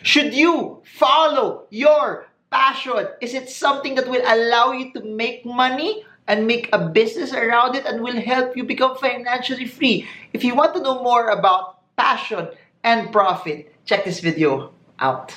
Should you follow your passion? Is it something that will allow you to make money and make a business around it and will help you become financially free? If you want to know more about passion and profit, check this video out.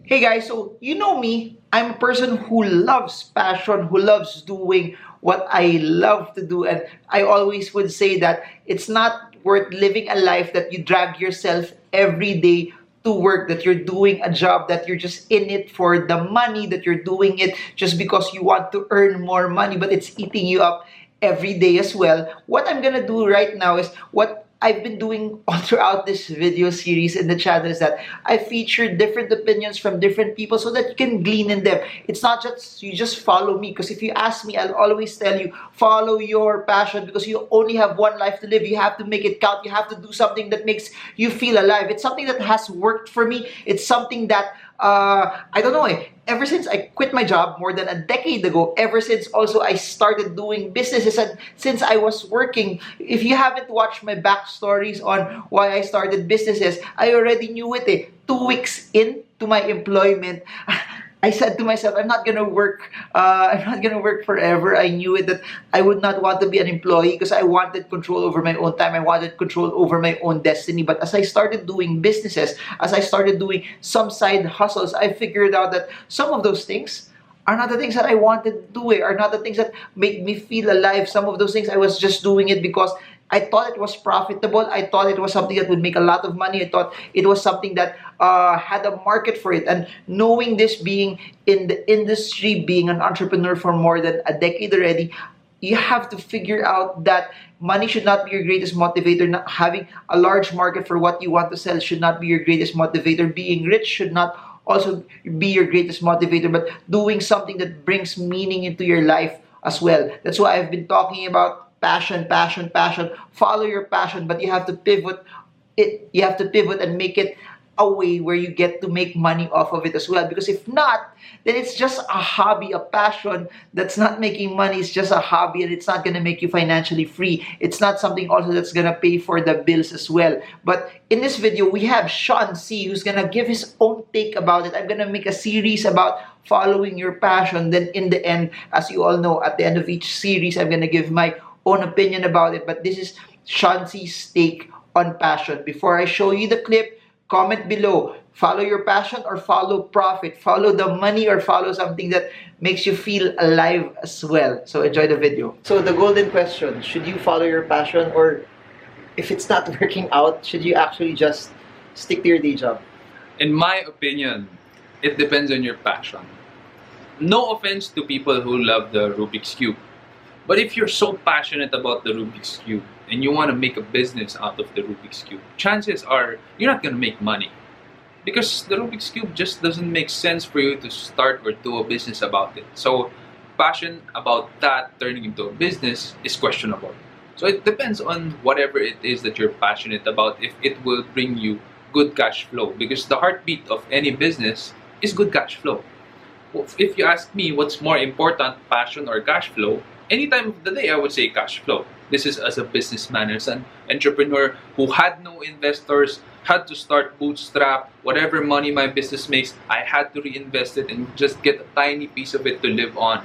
Hey guys, so you know me, I'm a person who loves passion, who loves doing what I love to do, and I always would say that it's not worth living a life that you drag yourself every day to work, that you're doing a job, that you're just in it for the money, that you're doing it just because you want to earn more money, but it's eating you up every day as well. What I'm gonna do right now is what I've been doing all throughout this video series in the channel is that I feature different opinions from different people so that you can glean in them. It's not just you just follow me, because if you ask me, I'll always tell you follow your passion, because you only have one life to live. You have to make it count. You have to do something that makes you feel alive. It's something that has worked for me. It's something that I don't know. Ever since I quit my job more than a decade ago, ever since also I started doing businesses, and since I was working, if you haven't watched my backstories on why I started businesses, I already knew it. 2 weeks into my employment, I said to myself, I'm not gonna work. I'm not gonna work forever. I knew it that I would not want to be an employee because I wanted control over my own time. I wanted control over my own destiny. But as I started doing businesses, as I started doing some side hustles, I figured out that some of those things are not the things that I wanted to do, are not the things that make me feel alive. Some of those things I was just doing it because I thought it was profitable. I thought it was something that would make a lot of money. I thought it was something that had a market for it. And knowing this, being in the industry, being an entrepreneur for more than a decade already, you have to figure out that money should not be your greatest motivator. Not having a large market for what you want to sell should not be your greatest motivator. Being rich should not also be your greatest motivator, but doing something that brings meaning into your life as well. That's why I've been talking about passion, passion, passion. Follow your passion, but you have to pivot it. You have to pivot and make it a way where you get to make money off of it as well. Because if not, then it's just a hobby, a passion that's not making money. It's just a hobby, and it's not going to make you financially free. It's not something also that's going to pay for the bills as well. But in this video, we have Sean C, who's going to give his own take about it. I'm going to make a series about following your passion. Then in the end, as you all know, at the end of each series, I'm going to give my own opinion about it. But this is Sean C's take on passion. Before I show you the clip, comment below. Follow your passion or follow profit? Follow the money or follow something that makes you feel alive as well? So enjoy the video. So the golden question, should you follow your passion, or if it's not working out, should you actually just stick to your day job? In my opinion, it depends on your passion. No offense to people who love the Rubik's Cube. But if you're so passionate about the Rubik's Cube and you want to make a business out of the Rubik's Cube, chances are you're not going to make money. Because the Rubik's Cube just doesn't make sense for you to start or do a business about it. So passion about that turning into a business is questionable. So it depends on whatever it is that you're passionate about, if it will bring you good cash flow. Because the heartbeat of any business is good cash flow. If you ask me what's more important, passion or cash flow, any time of the day, I would say cash flow. This is as a businessman, as an entrepreneur who had no investors, had to start bootstrap. Whatever money my business makes, I had to reinvest it and just get a tiny piece of it to live on.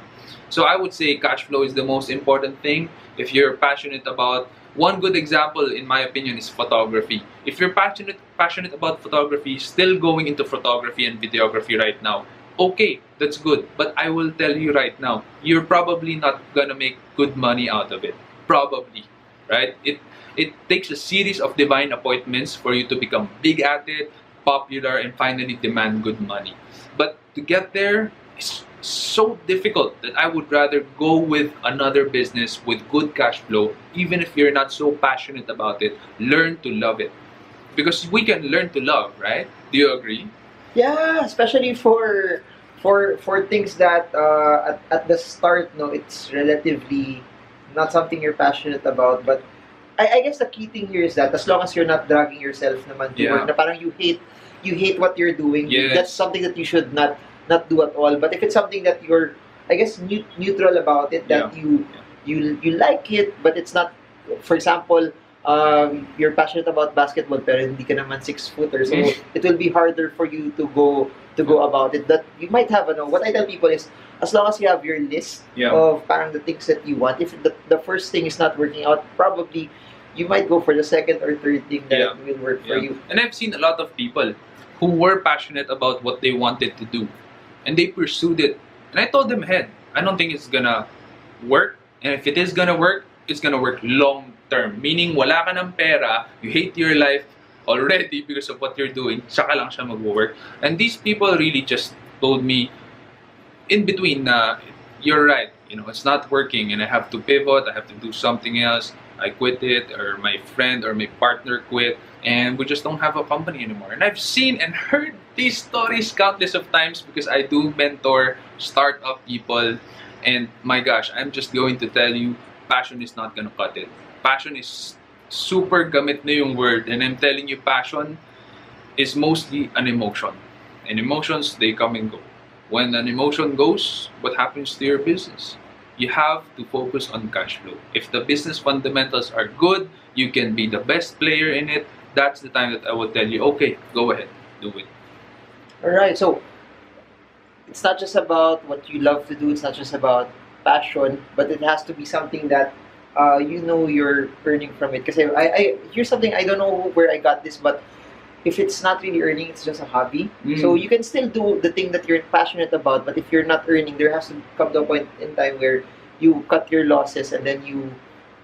So I would say cash flow is the most important thing. If you're passionate about, one good example in my opinion is photography. If you're passionate about photography, still going into photography and videography right now, okay, that's good. But I will tell you right now, you're probably not gonna make good money out of it. Probably, right? It takes a series of divine appointments for you to become big at it, popular, and finally demand good money. But to get there is so difficult that I would rather go with another business with good cash flow, even if you're not so passionate about it. Learn to love it. Because we can learn to love, right? Do you agree? Yeah, especially for things that at the start, no, it's relatively not something you're passionate about. But I guess the key thing here is that as long as you're not dragging yourself naman to work, na parang you hate what you're doing, Yes. that's something that you should not do at all. But if it's something that you're I guess, neutral about it, that Yeah. you like it, but it's not, for example, you're passionate about basketball pero hindi ka naman 6 footer, so it will be harder for you to go about it. But you might have, what I tell people is, as long as you have your list Yeah. of parang the things that you want, if the first thing is not working out, probably you might go for the second or third thing that Yeah. will work for you. And I've seen a lot of people who were passionate about what they wanted to do, and they pursued it. And I told them, "Head, I don't think it's gonna work. And if it is gonna work, it's gonna work long term. Meaning, wala ka ng pera, you hate your life already because of what you're doing, saka lang siya mag-work." And these people really just told me, in between, you're right, it's not working and I have to pivot, I have to do something else. I quit it, or my friend or my partner quit, and we just don't have a company anymore. And I've seen and heard these stories countless of times because I do mentor startup people. And my gosh, I'm just going to tell you, passion is not gonna cut it. Passion is super gamit na yung word, and I'm telling you, passion is mostly an emotion. And emotions, they come and go. When an emotion goes, what happens to your business? You have to focus on cash flow. If the business fundamentals are good, you can be the best player in it. That's the time that I will tell you, okay, go ahead, do it. All right, so it's not just about what you love to do. It's not just about passion, but it has to be something that you're earning from it. Because here's something, I don't know where I got this, but if it's not really earning, it's just a hobby. So you can still do the thing that you're passionate about, but if you're not earning, there has to come to a point in time where you cut your losses and then you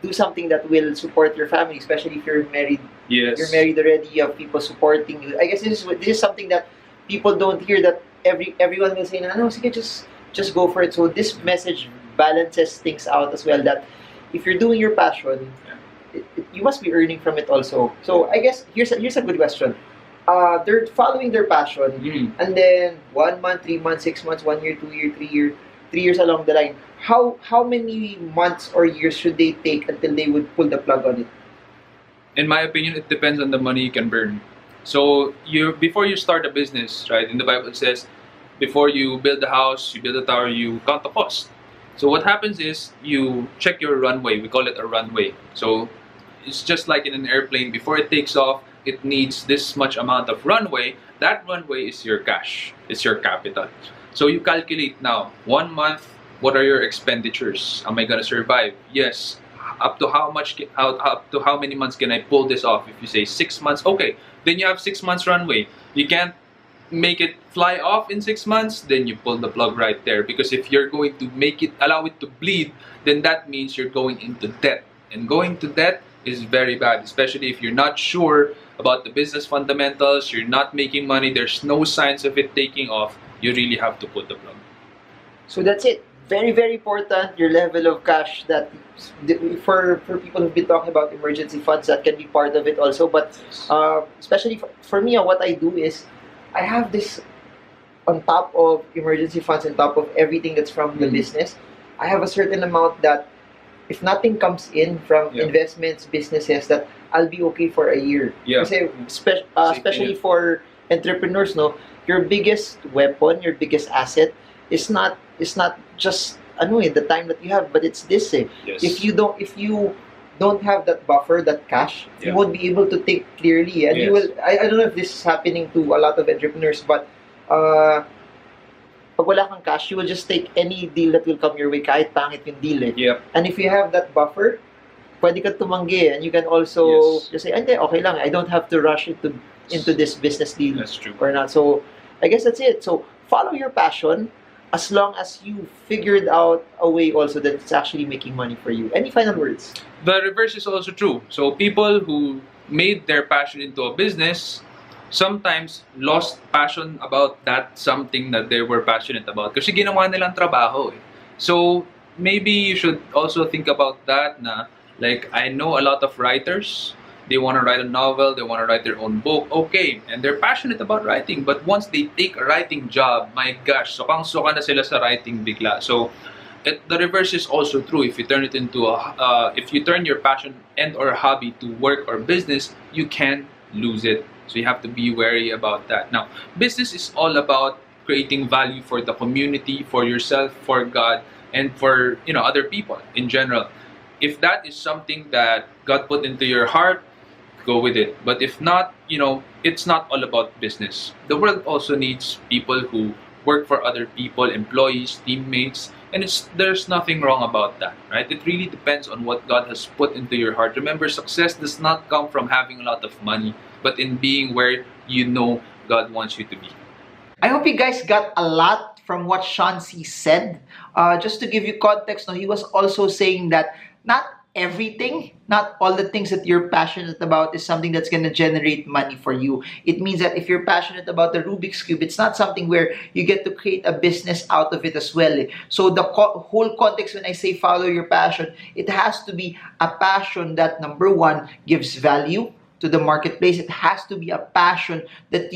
do something that will support your family, especially if you're married. Yes. You're married already, you have people supporting you. I guess this is something that people don't hear, that everyone will say, no, sige, just go for it. So this message balances things out as well, that if you're doing your passion, you must be earning from it also. So I guess here's a good question. They're following their passion, and then 1 month, 3 months, 6 months, 1 year, 2 year, 3 year, 3 years along the line. How many months or years should they take until they would pull the plug on it? In my opinion, it depends on the money you can burn. So before you start a business, right? In the Bible it says, before you build a house, you build a tower, you count the cost. So what happens is you check your runway. We call it a runway. So it's just like in an airplane. Before it takes off, it needs this much amount of runway. That runway is your cash. It's your capital. So you calculate now, 1 month, what are your expenditures? Am I gonna survive? Yes. Up to how many months can I pull this off? If you say 6 months, okay, then you have 6 months runway. You can't make it fly off in 6 months, then you pull the plug right there. Because if you're going to allow it to bleed, then that means you're going into debt. And going to debt is very bad, especially if you're not sure about the business fundamentals, you're not making money, there's no signs of it taking off, you really have to put the plug. So that's it. Very, very important, your level of cash. That for people who've been talking about emergency funds, that can be part of it also. But especially for me, what I do is I have this on top of emergency funds, on top of everything that's from the business. I have a certain amount that if nothing comes in from investments, businesses, that I'll be okay for a year. Kasi especially for entrepreneurs, no, your biggest weapon, your biggest asset is not just the time that you have, but it's this. Yes. If you don't have that buffer, that cash, you won't be able to think clearly, and you will. I don't know if this is happening to a lot of entrepreneurs, but pag wala kang cash, you will just take any deal that will come your way, kahit pangit yung deal. Yep. And if you have that buffer, pwede ka tumanggi, and you can also just say, okay lang, I don't have to rush into this business deal. That's true. Or not. So I guess that's it. So follow your passion, as long as you figured out a way also that it's actually making money for you. Any final words? The reverse is also true. So people who made their passion into a business sometimes lost passion about that something that they were passionate about kasi ginawa nilang trabaho eh. So maybe you should also think about that na, like, I know a lot of writers, they want to write a novel, they want to write their own book, okay, and they're passionate about writing, but once they take a writing job, my gosh, sokang-soka na sila sa writing bigla. So the reverse is also true. If you turn it into if you turn your passion and or hobby to work or business, you can lose it. So you have to be wary about that. Now, business is all about creating value for the community, for yourself, for God, and for other people in general. If that is something that God put into your heart, go with it. But if not, it's not all about business. The world also needs people who work for other people, employees, teammates, and there's nothing wrong about that, right? It really depends on what God has put into your heart. Remember, success does not come from having a lot of money, but in being where God wants you to be. I hope you guys got a lot from what Sean C said. Just to give you context, no, he was also saying that not everything, not all the things that you're passionate about is something that's going to generate money for you. It means that if you're passionate about the Rubik's Cube, it's not something where you get to create a business out of it as well. So the whole context when I say follow your passion, it has to be a passion that, number one, gives value to the marketplace. It has to be a passion that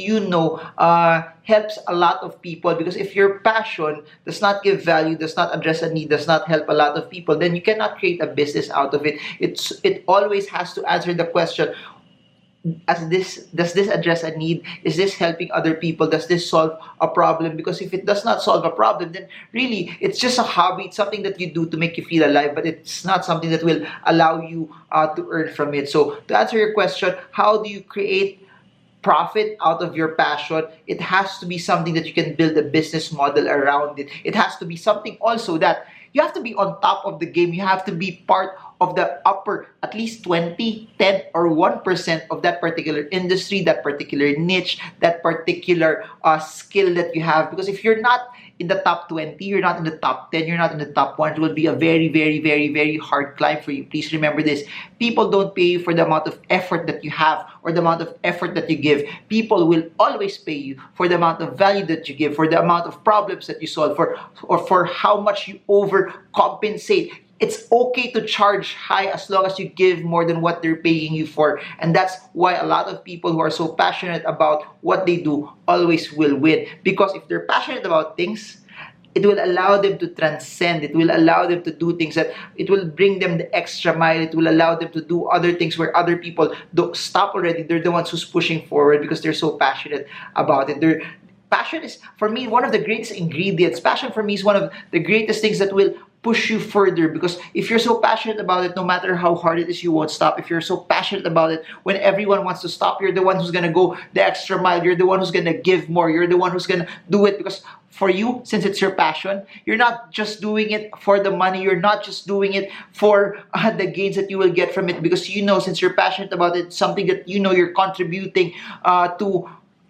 helps a lot of people, because if your passion does not give value, does not address a need, does not help a lot of people, then you cannot create a business out of it. It always has to answer the question, does this address a need? Is this helping other people? Does this solve a problem? Because if it does not solve a problem, then really it's just a hobby. It's something that you do to make you feel alive, but it's not something that will allow you to earn from it. So to answer your question, how do you create profit out of your passion? It has to be something that you can build a business model around it. It has to be something also that you have to be on top of the game. You have to be part of the upper, at least 20, 10, or 1% of that particular industry, that particular niche, that particular skill that you have. Because if you're not in the top 20, you're not in the top 10, you're not in the top 1, it will be a very, very, very, very hard climb for you. Please remember this. People don't pay you for the amount of effort that you have or the amount of effort that you give. People will always pay you for the amount of value that you give, for the amount of problems that you solve, or for how much you overcompensate. It's okay to charge high as long as you give more than what they're paying you for. And that's why a lot of people who are so passionate about what they do always will win. Because if they're passionate about things, it will allow them to transcend. It will allow them to do things that it will bring them the extra mile. It will allow them to do other things where other people don't stop already. They're the ones who's pushing forward because they're so passionate about it. Passion is, for me, one of the greatest ingredients. Passion for me is one of the greatest things that will push you further, because if you're so passionate about it, no matter how hard it is, you won't stop. If you're so passionate about it, when everyone wants to stop, you're the one who's gonna go the extra mile. You're the one who's gonna give more. You're the one who's gonna do it because for you, since it's your passion, you're not just doing it for the money. You're not just doing it for the gains that you will get from it, because since you're passionate about it, something that you're contributing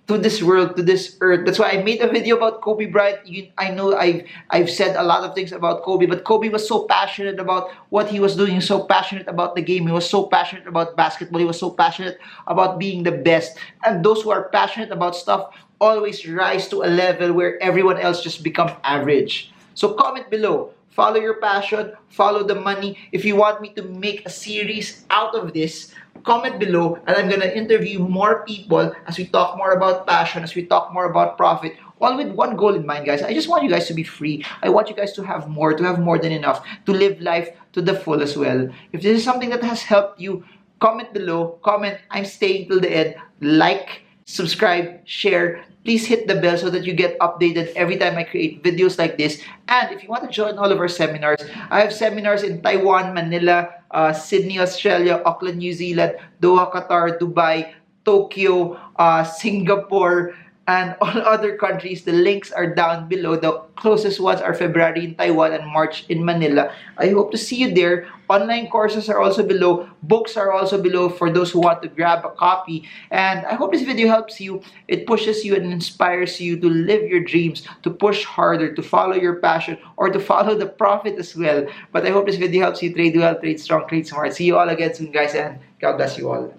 to this world, to this earth. That's why I made a video about Kobe Bryant. I know I've said a lot of things about Kobe, but Kobe was so passionate about what he was doing. He was so passionate about the game. He was so passionate about basketball. He was so passionate about being the best. And those who are passionate about stuff always rise to a level where everyone else just become average. So comment below. Follow your passion, follow the money. If you want me to make a series out of this, comment below, and I'm gonna interview more people as we talk more about passion, as we talk more about profit, all with one goal in mind, guys. I just want you guys to be free. I want you guys to have more than enough, to live life to the full as well. If this is something that has helped you, comment below, comment, I'm staying till the end, like, subscribe, share. Please hit the bell so that you get updated every time I create videos like this. And if you want to join all of our seminars, I have seminars in Taiwan, Manila, Sydney, Australia, Auckland, New Zealand, Doha, Qatar, Dubai, Tokyo, Singapore, and all other countries. The links are down below. The closest ones are February in Taiwan and March in Manila. I hope to see you there. Online courses are also below. Books are also below for those who want to grab a copy. And I hope this video helps you. It pushes you and inspires you to live your dreams, to push harder, to follow your passion, or to follow the profit as well. But I hope this video helps you trade well, trade strong, trade smart. See you all again soon, guys, and God bless you all.